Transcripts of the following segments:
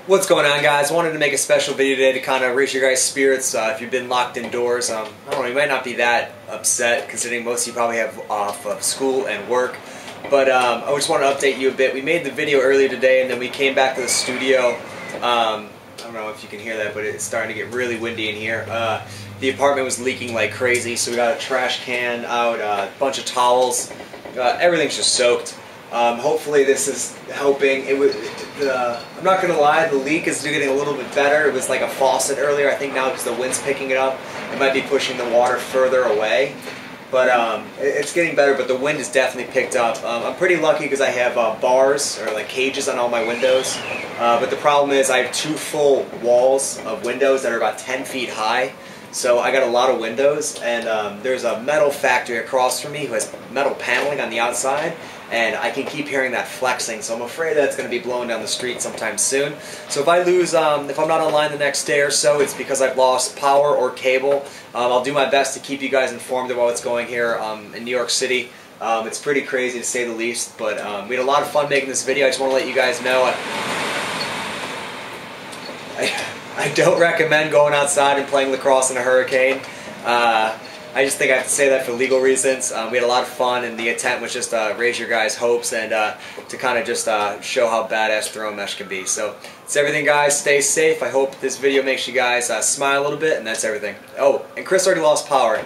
What's going on, guys? I wanted to make a special video today to kind of raise your guys' spirits if you've been locked indoors. I don't know, you might not be that upset considering most of you probably have off of school and work. But I just want to update you a bit. We made the video earlier today and then we came back to the studio. I don't know if you can hear that, but it's starting to get really windy in here. The apartment was leaking like crazy, so we got a trash can out, a bunch of towels. Everything's just soaked. Hopefully this is helping. I'm not going to lie, the leak is getting a little bit better. It was like a faucet earlier. I think now because the wind's picking it up, it might be pushing the water further away. But it's getting better, but the wind is definitely picked up. I'm pretty lucky because I have bars or like cages on all my windows. But the problem is I have two full walls of windows that are about 10 feet high. So I got a lot of windows, and there's a metal factory across from me who has metal paneling on the outside, and I can keep hearing that flexing, so I'm afraid that's going to be blowing down the street sometime soon. So if I lose, if I'm not online the next day or so, it's because I've lost power or cable. I'll do my best to keep you guys informed about what's going here in New York City. It's pretty crazy to say the least, but we had a lot of fun making this video. I just want to let you guys know I don't recommend going outside and playing lacrosse in a hurricane. I just think I have to say that for legal reasons. We had a lot of fun, and the intent was just to raise your guys' hopes and to kind of just show how badass throwing mesh can be. So that's everything, guys. Stay safe. I hope this video makes you guys smile a little bit, and that's everything. Oh, and Chris already lost power,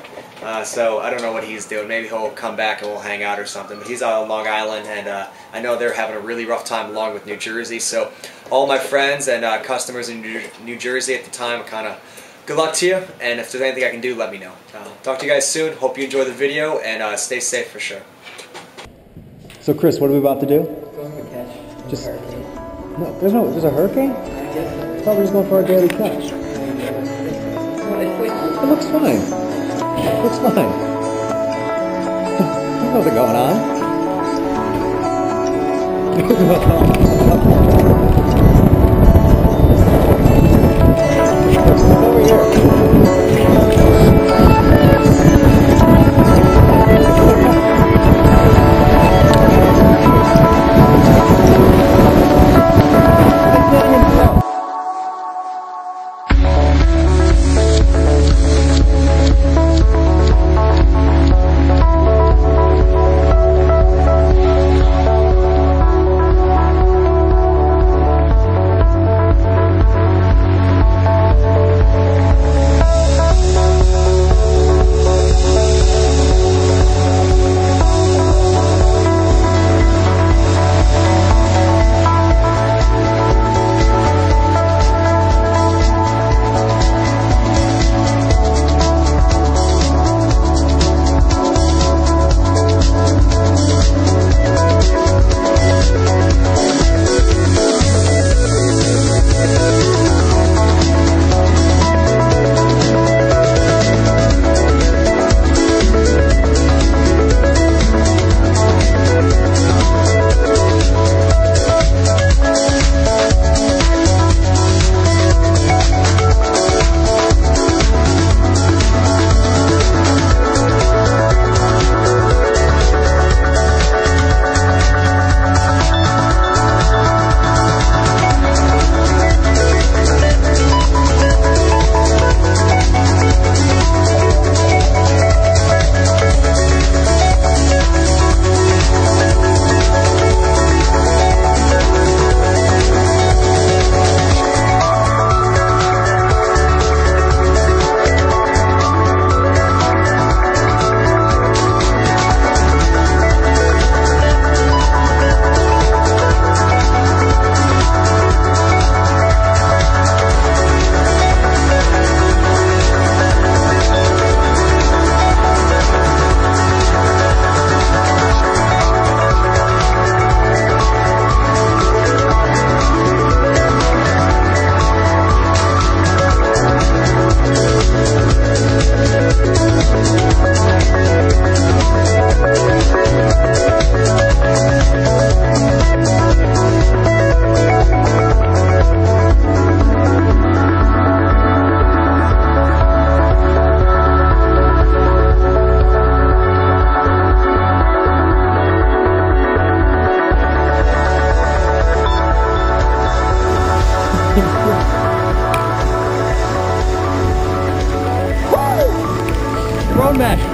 so I don't know what he's doing. Maybe he'll come back and we'll hang out or something. But he's out on Long Island, and I know they're having a really rough time along with New Jersey. So all my friends and customers in New Jersey at the time, kind of good luck to you, and if there's anything I can do, let me know. Talk to you guys soon. Hope you enjoy the video, and stay safe for sure. So Chris, what are we about to do? Going to catch Just a hurricane. No, there's a hurricane? I thought we were just going for our daily catch. It looks fine. It looks fine. There's nothing going on. Over here.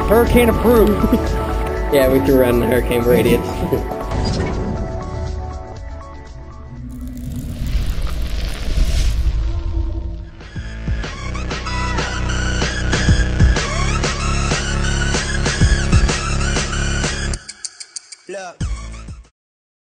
Hurricane approved. Yeah, we can run hurricane radius.